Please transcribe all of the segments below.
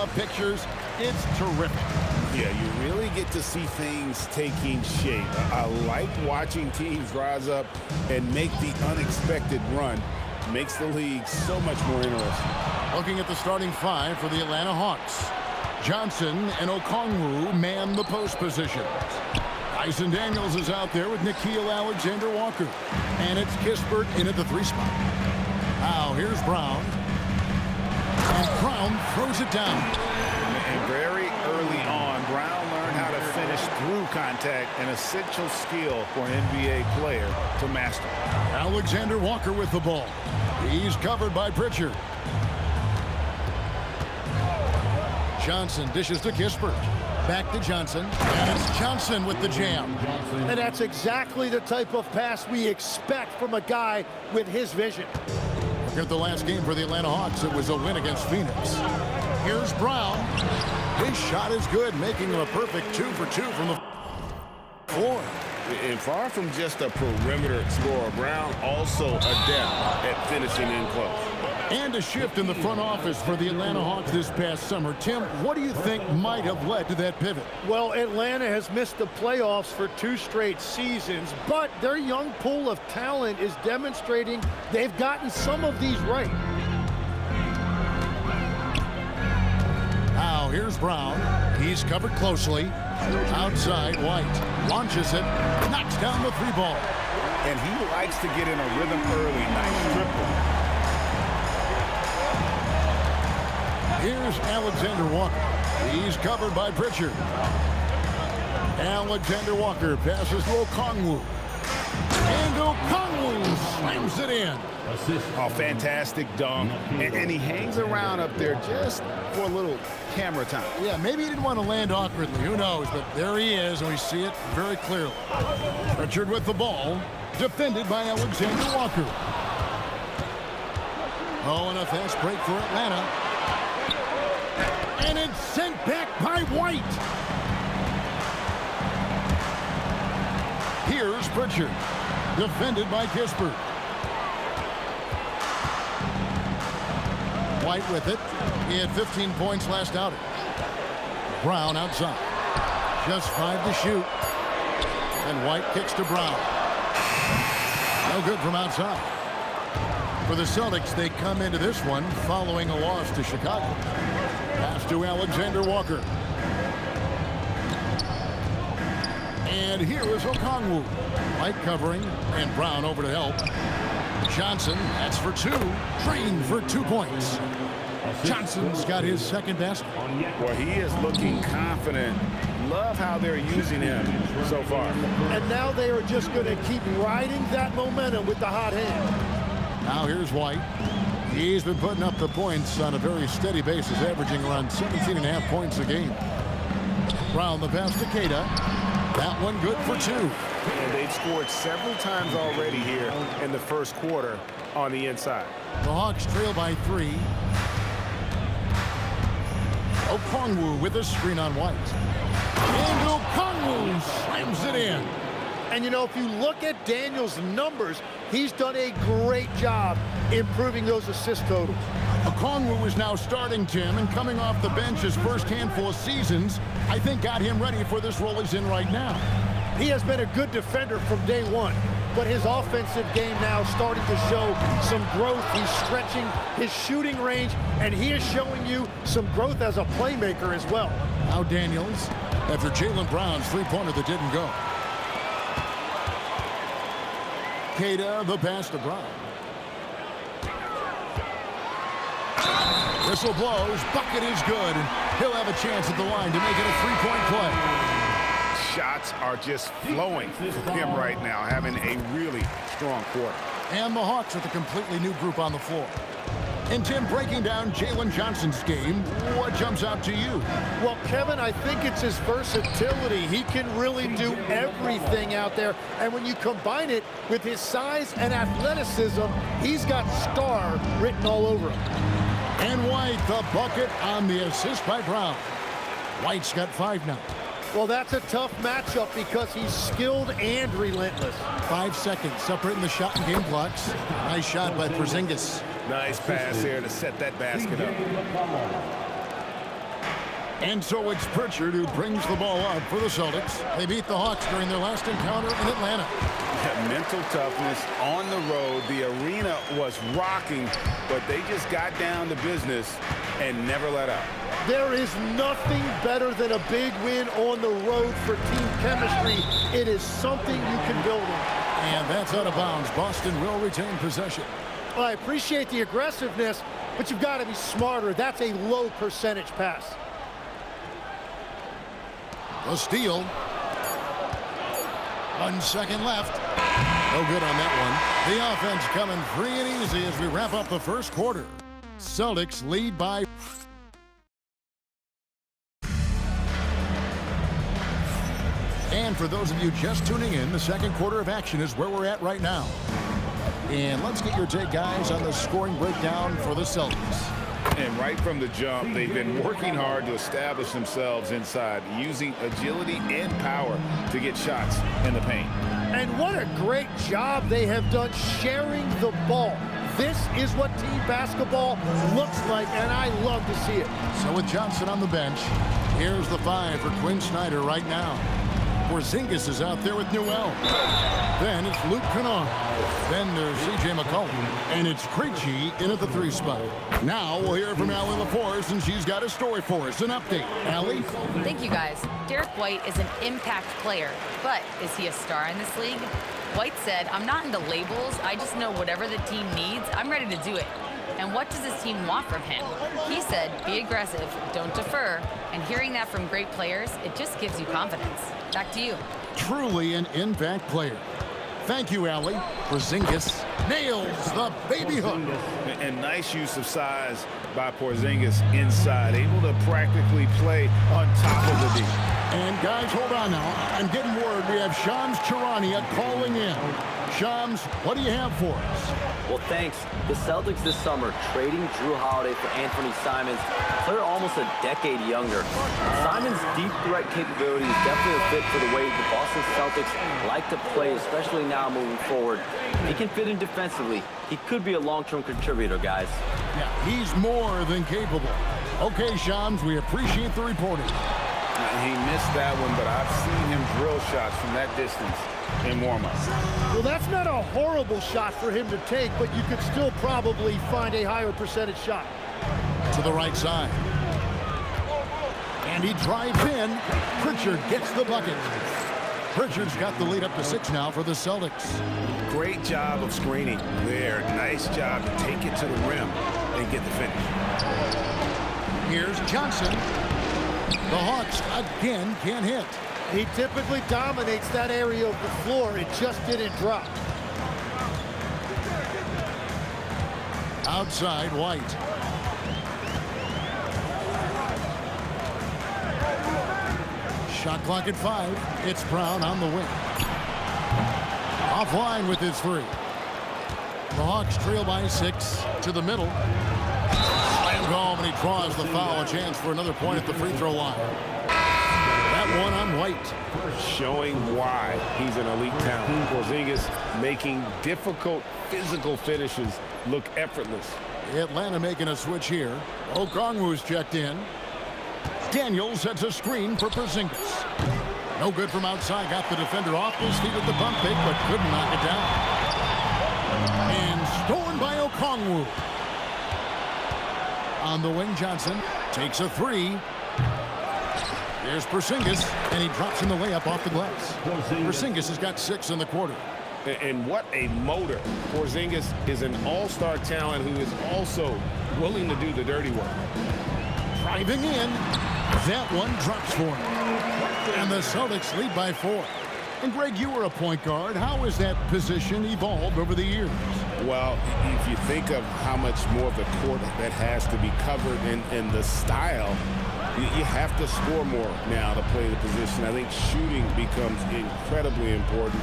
playoff pictures, it's terrific. Yeah, you really get to see things taking shape. I like watching teams rise up and make the unexpected run. Makes the league so much more interesting. Looking at the starting five for the Atlanta Hawks. Johnson and Okongwu man the post positions. Dyson Daniels is out there with Nickeil Alexander-Walker. And it's Kispert in at the 3 spot. Now here's Brown. And Brown throws it down. And very early on, Brown learned how to finish through contact, an essential skill for an NBA player to master. Alexander-Walker with the ball. He's covered by Pritchard. Johnson dishes to Kispert. Back to Johnson. And it's Johnson with the jam. And that's exactly the type of pass we expect from a guy with his vision. Look at the last game for the Atlanta Hawks. It was a win against Phoenix. Here's Brown. His shot is good, making him a perfect 2 for 2 from the floor. And far from just a perimeter scorer, Brown also adept at finishing in close. And a shift in the front office for the Atlanta Hawks this past summer. Tim, what do you think might have led to that pivot? Well, Atlanta has missed the playoffs for 2 straight seasons, but their young pool of talent is demonstrating they've gotten some of these right. Now here's Brown. He's covered closely. Outside, White launches it, knocks down the 3 ball. And he likes to get in a rhythm early. Nice triple. Here's Alexander-Walker. He's covered by Pritchard. Alexander-Walker passes to Okongwu. And Okongwu slams it in. Oh, fantastic dunk. And he hangs around up there just for a little camera time. Yeah, maybe he didn't want to land awkwardly. Who knows? But there he is, and we see it very clearly. Pritchard with the ball. Defended by Alexander-Walker. Oh, and a fast break for Atlanta. And it's sent back by White. Here's Pritchard. Defended by Kispert. White with it. He had 15 points last outing. Brown outside. Just 5 to shoot. And White kicks to Brown. No good from outside. For the Celtics, they come into this one following a loss to Chicago. Pass to Alexander-Walker. And here is Okongwu. White covering, and Brown over to help. Johnson, that's for 2. Trained for 2 points. Johnson's got his second basket. Well, he is looking confident. Love how they're using him so far. And now they are just going to keep riding that momentum with the hot hand. Now here's White. He's been putting up the points on a very steady basis, averaging around 17.5 points a game. Brown the pass to Keita. That one good for 2. And they've scored several times already here in the first quarter on the inside. The Hawks trail by 3. Okongwu with a screen on White. And Okongwu slams it in. And, you know, if you look at Daniels' numbers, he's done a great job improving those assist totals. Okongwu is now starting, Tim, and coming off the bench his first handful of seasons, I think got him ready for this role he's in right now. He has been a good defender from day one, but his offensive game now starting to show some growth. He's stretching his shooting range, and he is showing you some growth as a playmaker as well. Now Daniels, after Jaylen Brown's 3-pointer that didn't go. Keita, the pass to Brown. Whistle blows, bucket is good, and he'll have a chance at the line to make it a 3-point play. Shots are just flowing for him right now, having a really strong quarter. And the Hawks with a completely new group on the floor. And Tim, breaking down Jalen Johnson's game, what jumps out to you? Well, Kevin, I think it's his versatility. He can really do everything out there. And when you combine it with his size and athleticism, he's got star written all over him. And White, the bucket on the assist by Brown. White's got 5 now. Well, that's a tough matchup because he's skilled and relentless. 5 seconds separating the shot and game clocks. Nice shot by Porzingis. Nice pass here to set that basket up. And so it's Pritchard who brings the ball up for the Celtics. They beat the Hawks during their last encounter in Atlanta. Mental toughness on the road. The arena was rocking, but they just got down to business and never let up. There is nothing better than a big win on the road for team chemistry. It is something you can build on. And that's out of bounds. Boston will retain possession. Well, I appreciate the aggressiveness, but you've got to be smarter. That's a low percentage pass. A steal. 1 second left. No good on that one. The offense coming free and easy as we wrap up the first quarter. Celtics lead by... And for those of you just tuning in, the second quarter of action is where we're at right now. And let's get your take, guys, on the scoring breakdown for the Celtics. And right from the jump, they've been working hard to establish themselves inside, using agility and power to get shots in the paint. And what a great job they have done sharing the ball. This is what team basketball looks like, and I love to see it. So with Johnson on the bench, here's the 5 for Quinn Snyder right now. Porzingis is out there with Newell. Then it's Luke Kennard. Then there's C.J. McCollum. And it's Krejci in at the 3 spot. Now we'll hear from Allie LaForce, and she's got a story for us. An update. Allie? Thank you, guys. Derek White is an impact player, but is he a star in this league? White said, "I'm not into labels. I just know whatever the team needs, I'm ready to do it. And what does this team want from him?" He said, "Be aggressive, don't defer." And hearing that from great players, it just gives you confidence. Back to you. Truly an impact player. Thank you, Allie. Porzingis nails the baby hook. And nice use of size by Porzingis inside, able to practically play on top of the D. And guys, hold on now. I'm getting word we have Shams Charania calling in. Shams, what do you have for us? Well, thanks. The Celtics this summer trading Drew Holiday for Anthony Simons, a player almost a decade younger. Simons' deep threat capability is definitely a fit for the way the Boston Celtics like to play, especially now moving forward. He can fit in defensively. He could be a long-term contributor, guys. Yeah, he's more than capable. Okay, Shams, we appreciate the reporting. He missed that one, but I've seen him drill shots from that distance in warm-up. Well, that's not a horrible shot for him to take, but you could still probably find a higher percentage shot. To the right side. And he drives in. Pritchard gets the bucket. Pritchard's got the lead up to 6 now for the Celtics. Great job of screening there. Nice job to take it to the rim and get the finish. Here's Johnson. The Hawks again can't hit. He typically dominates that area of the floor. It just didn't drop. Outside, White. Shot clock at 5. It's Brown on the wing. Offline with his 3. The Hawks trail by 6 to the middle. Slammed home, and he draws the foul. A chance for another point at the free throw line. That one on White. Showing why he's an elite talent. Porzingis making difficult physical finishes look effortless. Atlanta making a switch here. Okongwu's checked in. Daniels sets a screen for Porzingis. No good from outside. Got the defender off his feet with the pump fake, but couldn't knock it down. And stolen by Okongwu. On the wing, Johnson takes a 3. There's Porzingis, and he drops in the layup off the glass. Porzingis has got 6 in the quarter. And what a motor. Porzingis is an all-star talent who is also willing to do the dirty work. Driving in. That one drops for him. And the Celtics lead by 4. And Greg, you were a point guard. How has that position evolved over the years? Well, if you think of how much more of the court that has to be covered in the style, you have to score more now to play the position. I think shooting becomes incredibly important.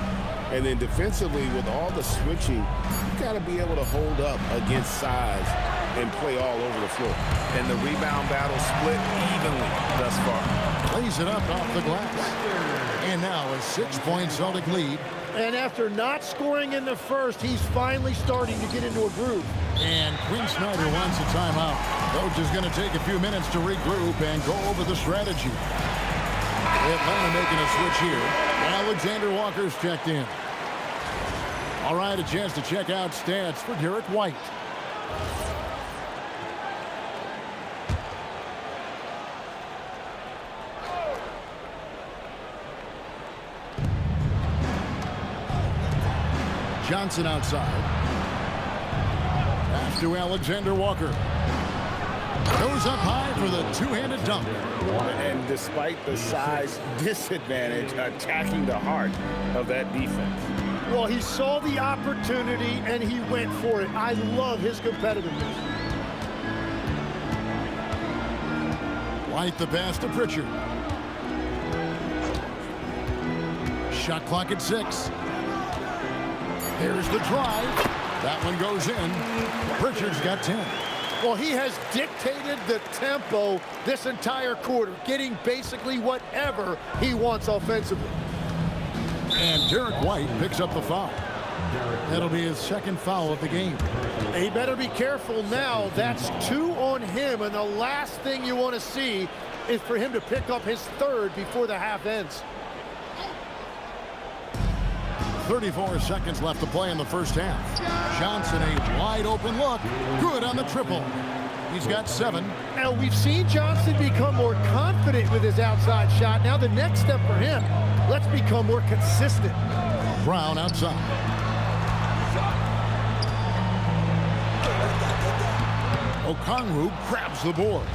And then defensively, with all the switching, you got to be able to hold up against size and play all over the floor. And the rebound battle split evenly thus far. Lays it up off the glass. And now a 6-point Celtic lead. And after not scoring in the first, he's finally starting to get into a groove. And Quinn Snyder wants a timeout. Coach is going to take a few minutes to regroup and go over the strategy. Atlanta making a switch here. Alexander Walker's checked in. All right, a chance to check out stats for Derek White. Johnson outside. Pass to Alexander Walker. Goes up high for the two-handed dunk. And despite the size disadvantage, attacking the heart of that defense. Well, he saw the opportunity and he went for it. I love his competitiveness. White the pass to Pritchard. Shot clock at 6. There's the drive. That one goes in. Pritchard's got 10. Well, he has dictated the tempo this entire quarter, getting basically whatever he wants offensively. And Derek White picks up the foul. That'll be his second foul of the game. He better be careful now. That's 2 on him, and the last thing you want to see is for him to pick up his 3rd before the half ends. 34 seconds left to play in the first half. Johnson, a wide open look. Good on the triple. He's got 7. Now, we've seen Johnson become more confident with his outside shot. Now, the next step for him, let's become more consistent. Brown outside. Okongwu grabs the board.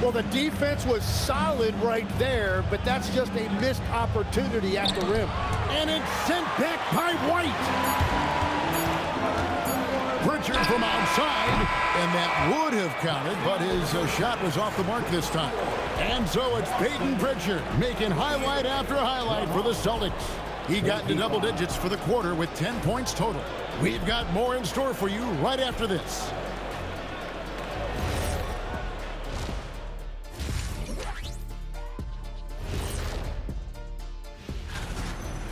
Well, the defense was solid right there, but that's just a missed opportunity at the rim. And it's sent back by White. Pritchard from outside, and that would have counted, but his shot was off the mark this time. And so it's Peyton Pritchard making highlight after highlight for the Celtics. He got into double digits for the quarter with 10 points total. We've got more in store for you right after this.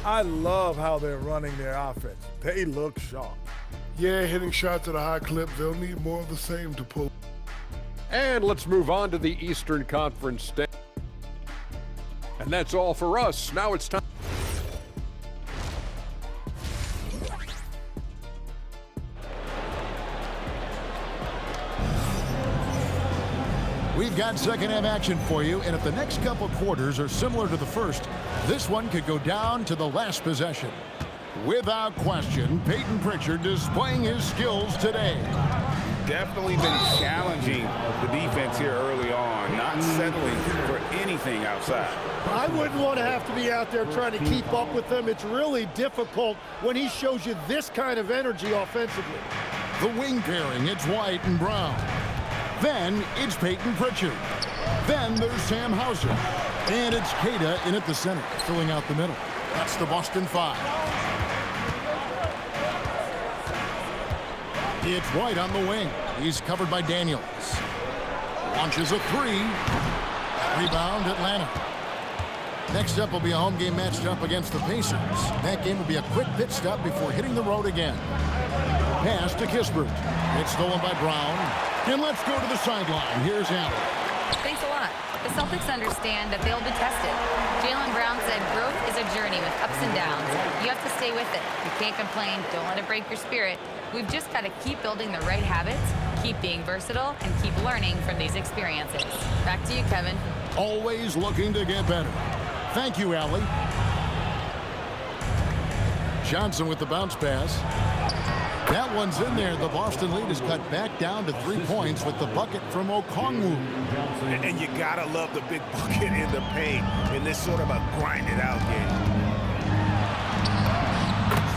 I love how they're running their offense. They look sharp. Yeah, hitting shots at a high clip. They'll need more of the same to pull. And let's move on to the Eastern Conference stand. And that's all for us. Now it's time. We've got second half action for you, and if the next couple quarters are similar to the first, this one could go down to the last possession. Without question, Peyton Pritchard displaying his skills today. Definitely been challenging the defense here early on, not settling for anything outside. I wouldn't want to have to be out there trying to keep up with them. It's really difficult when he shows you this kind of energy offensively. The wing pairing, it's White and Brown. Then it's Peyton Pritchard. Then there's Sam Hauser. And it's Keita in at the center, filling out the middle. That's the Boston 5. It's White on the wing. He's covered by Daniels. Launches a 3. Rebound, Atlanta. Next up will be a home game matched up against the Pacers. That game will be a quick pit stop before hitting the road again. Pass to Kispert. It's stolen by Brown. And let's go to the sideline. Here's Allen. Thanks a lot. The Celtics understand that they'll be tested. Jaylen Brown said growth is a journey with ups and downs. You have to stay with it. You can't complain. Don't let it break your spirit. We've just got to keep building the right habits, keep being versatile, and keep learning from these experiences. Back to you, Kevin. Always looking to get better. Thank you, Allie. Johnson with the bounce pass. That one's in there. The Boston lead is cut back down to 3 points with the bucket from Okongwu. And you gotta love the big bucket in the paint in this sort of a grind-it-out game.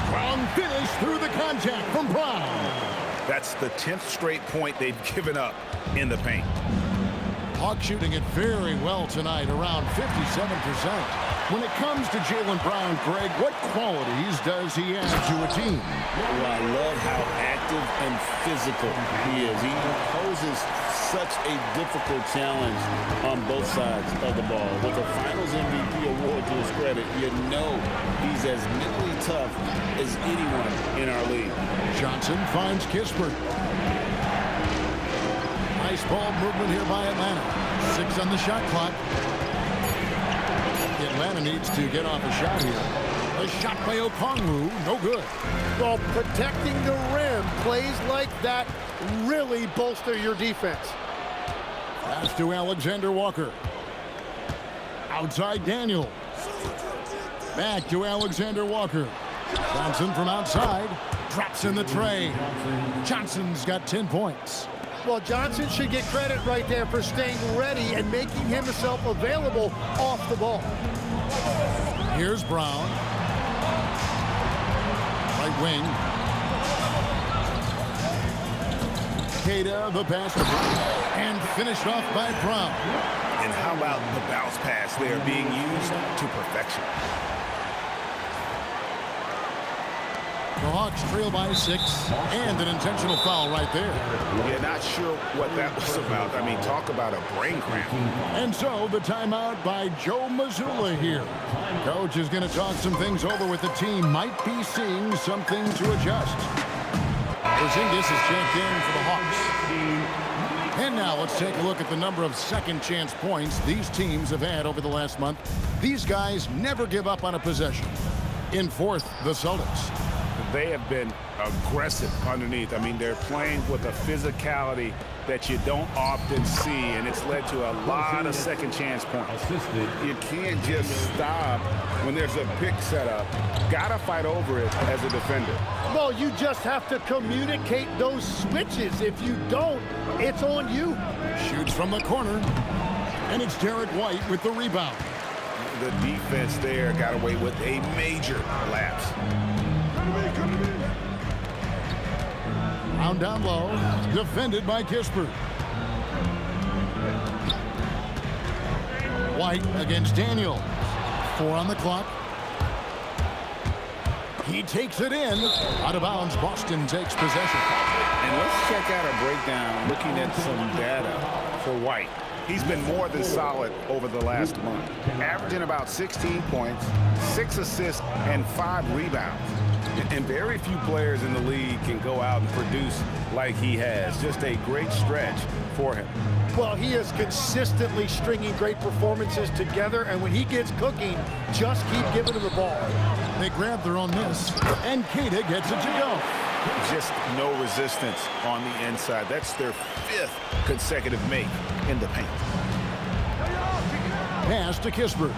Strong finish through the contact from Brown. That's the 10th straight point they've given up in the paint. Hawks shooting it very well tonight, around 57%. When it comes to Jaylen Brown, Greg, what qualities does he add to a team? Well, I love how active and physical he is. He poses such a difficult challenge on both sides of the ball. With the Finals MVP award to his credit, you know he's as mentally tough as anyone in our league. Johnson finds Kispert. Nice ball movement here by Atlanta. 6 on the shot clock. Atlanta needs to get off a shot here. A shot by Okongwu, no good. Well, protecting the rim, plays like that really bolster your defense. Pass to Alexander Walker. Outside Daniel. Back to Alexander Walker. Johnson from outside. Drops in the tray. Johnson's got 10 points. Well, Johnson should get credit right there for staying ready and making himself available off the ball. Here's Brown. Right wing. Queta, the pass to Brown. And finished off by Brown. And how about the bounce pass there being used to perfection? The Hawks trail by 6, and an intentional foul right there. Yeah, not sure what that was about. I mean, talk about a brain cramp. And so the timeout by Joe Mazzulla here. Coach is going to talk some things over with the team. Might be seeing something to adjust. Porzingis is checked in for the Hawks. And now let's take a look at the number of second chance points these teams have had over the last month. These guys never give up on a possession. In fourth, the Celtics. They have been aggressive underneath. I mean, they're playing with a physicality that you don't often see, and it's led to a lot of second chance points. You can't just stop when there's a pick set up. Gotta fight over it as a defender. Well, you just have to communicate those switches. If you don't, it's on you. Shoots from the corner, and it's Derek White with the rebound. The defense there got away with a major lapse. Round down low, defended by Kispert. White against Daniel. 4 on the clock. He takes it in. Out of bounds, Boston takes possession. And let's check out a breakdown looking at some data for White. He's been more than solid over the last month, averaging about 16 points, 6 assists, and 5 rebounds. And very few players in the league can go out and produce like he has. Just a great stretch for him. Well, he is consistently stringing great performances together, and when he gets cooking, just keep giving him the ball. They grab their own miss, and Queta gets it to go. Just no resistance on the inside. That's their 5th consecutive make in the paint. Pass to Kispert.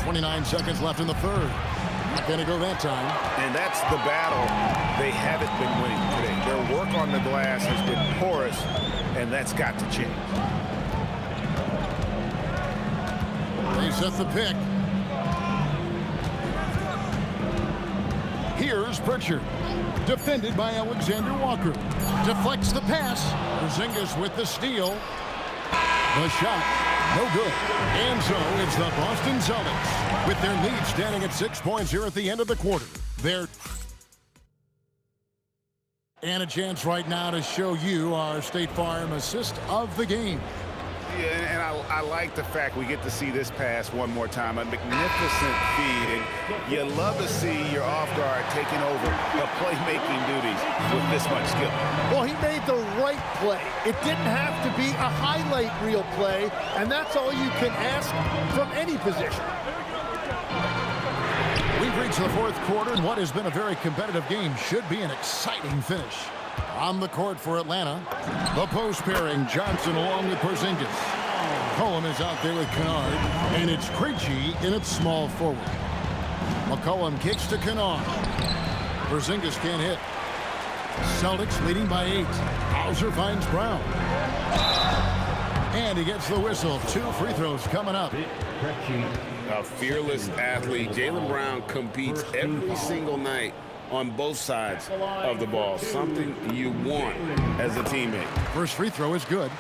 29 seconds left in the third. Not going to go that time. And that's the battle they haven't been winning today. Their work on the glass has been porous, and that's got to change. They set the pick. Here's Pritchard. Defended by Alexander Walker. Deflects the pass. Porzingis with the steal. The shot. No good. And so it's the Boston Celtics with their lead standing at 6 points here at the end of the quarter. And a chance right now to show you our State Farm assist of the game. Yeah, and I like the fact we get to see this pass one more time. A magnificent feed, and you love to see your off guard taking over the playmaking duties with this much skill. Well, he made the right play. It didn't have to be a highlight reel play, and that's all you can ask from any position. We've reached the fourth quarter, and what has been a very competitive game should be an exciting finish. On the court for Atlanta, the post pairing, Johnson along with Porzingis. Cohen is out there with Kennard, and it's Krejci in its small forward. McCollum kicks to Kennard. Porzingis can't hit. Celtics leading by 8. Hauser finds Brown. And he gets the whistle. 2 free throws coming up. A fearless athlete. Jaylen Brown competes every single night on both sides of the ball. Something you want as a teammate. First free throw is good.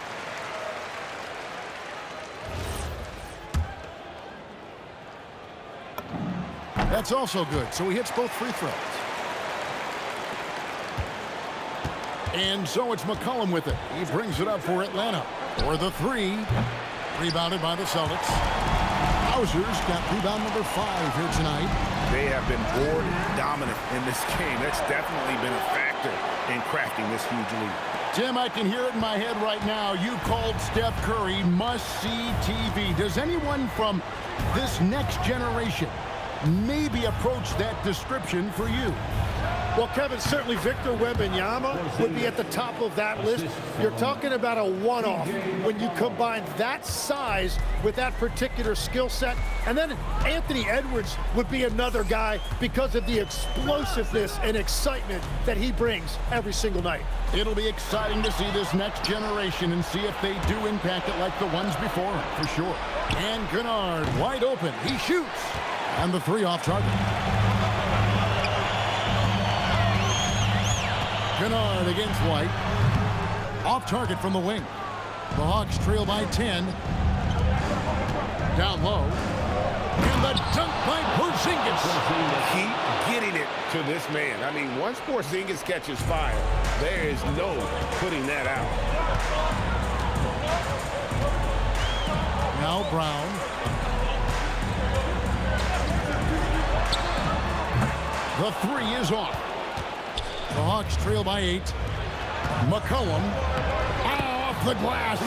That's also good, so he hits both free throws. And so it's McCollum with it. He brings it up for Atlanta. For the three. Rebounded by the Celtics. Hauser's got rebound number 5 here tonight. They have been board dominant in this game. That's definitely been a factor in crafting this huge lead. Tim, I can hear it in my head right now. You called Steph Curry must-see TV. Does anyone from this next generation maybe approach that description for you? Well, Kevin, certainly Victor Wembanyama would be at the top of that list. You're talking about a one-off when you combine that size with that particular skill set. And then Anthony Edwards would be another guy because of the explosiveness and excitement that he brings every single night. It'll be exciting to see this next generation and see if they do impact it like the ones before him, for sure. And Kennard wide open. He shoots. And the three off target. Kennard against White. Off target from the wing. The Hawks trail by 10. Down low. And the dunk by Porzingis. Keep getting it to this man. I mean, once Porzingis catches fire, there is no putting that out. Now Brown. The three is off. The Hawks trail by 8. McCollum off the glass.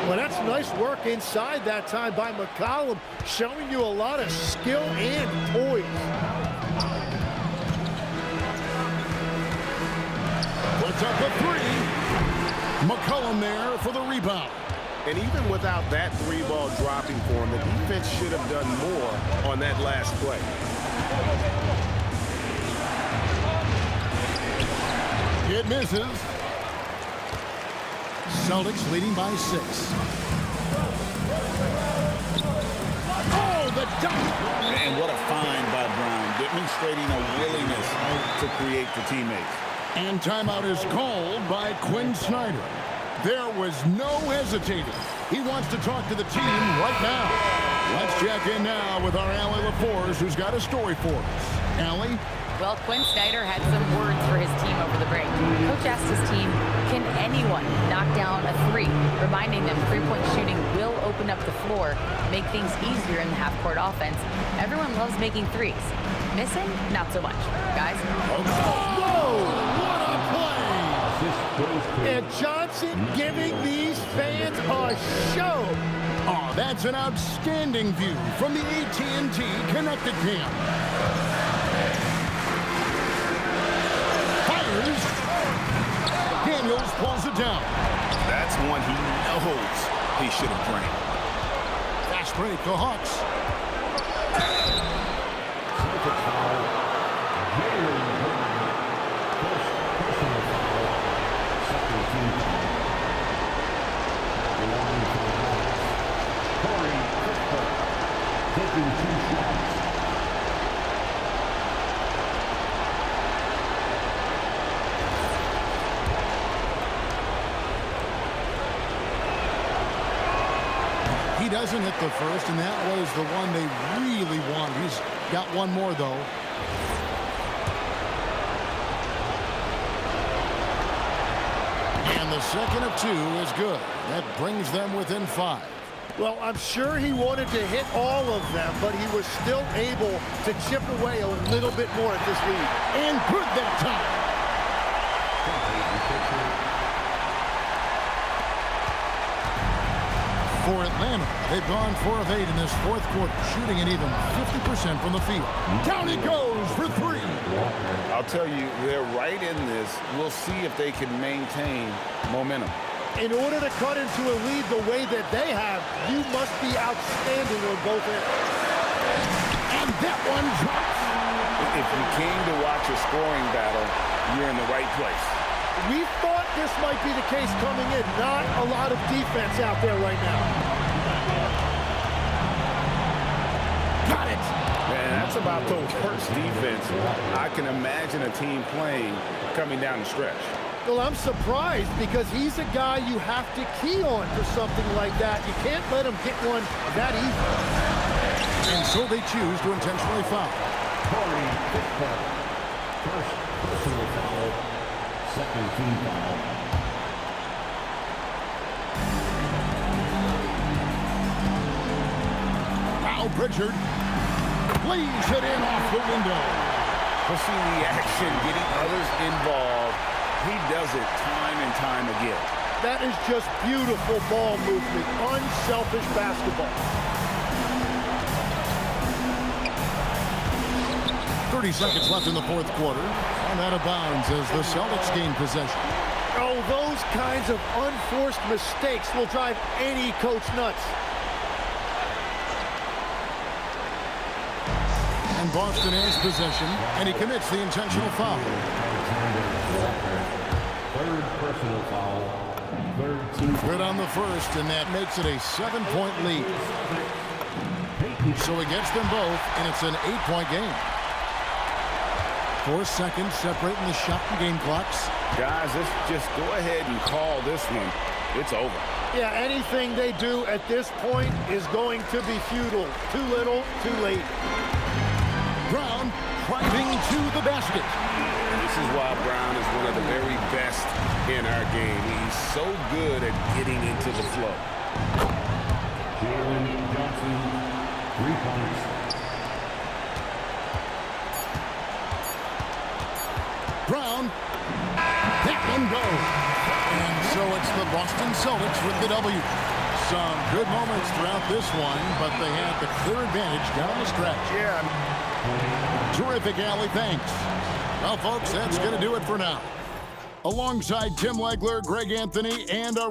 Well, that's nice work inside that time by McCollum, showing you a lot of skill and poise. Puts up a three. McCollum there for the rebound. And even without that three ball dropping for him, the defense should have done more on that last play. It misses. Celtics leading by 6. Oh, the dunk! And what a find by Brown, demonstrating a willingness to create for teammates. And timeout is called by Quinn Snyder. There was no hesitating. He wants to talk to the team right now. Let's check in now with our Allie LaForce, who's got a story for us. Allie? Well, Quinn Snyder had some words for his team over the break. Coach asked his team, can anyone knock down a three? Reminding them three-point shooting will open up the floor, make things easier in the half-court offense. Everyone loves making threes. Missing? Not so much. Guys? Whoa! What a play! And Johnson giving these fans a show. Oh, that's an outstanding view from the AT&T Connected Cam. Daniels pulls it down. That's one he knows he should have drained. Fast break, the Hawks. Taking 2 shots. He doesn't hit the first, and that was the one they really wanted. He's got one more, though. And the second of 2 is good. That brings them within 5. Well, I'm sure he wanted to hit all of them, but he was still able to chip away a little bit more at this lead. And good that time. For Atlanta, they've gone 4 of 8 in this fourth quarter, shooting an even 50% from the field. Down he goes for 3. I'll tell you, they're right in this. We'll see if they can maintain momentum. In order to cut into a lead the way that they have, you must be outstanding on both ends. And that one drops. If you came to watch a scoring battle, you're in the right place. We thought this might be the case coming in. Not a lot of defense out there right now. Got it. Man, that's about the worst defense I can imagine a team playing coming down the stretch. Well, I'm surprised because he's a guy you have to key on for something like that. You can't let him get one that easy. And so they choose to intentionally foul. First personal foul, second team foul. Now Pritchard leaves it in off the window. Pushing the action, getting others involved. He does it time and time again. That is just beautiful ball movement, unselfish basketball. 30 seconds left in the fourth quarter. And out of bounds as the Celtics gain possession. Oh, those kinds of unforced mistakes will drive any coach nuts. And Boston has possession, and he commits the intentional foul. Third personal foul. Third team. Good on the first, and that makes it a 7-point lead. So he gets them both, and it's an 8-point game. 4 seconds separating the shot and game clocks. Guys, let's just go ahead and call this one. It's over. Yeah, anything they do at this point is going to be futile. Too little, too late. Brown driving to the basket. This is why Brown is one of the very best in our game. He's so good at getting into the flow. Jalen Johnson, 3 points. Brown, that one goes. And so it's the Boston Celtics with the W. Some good moments throughout this one, but they had the clear advantage down the stretch. Yeah. Terrific, Allie. Thanks. Well, folks, that's going to do it for now. Alongside Tim Legler, Greg Anthony, and our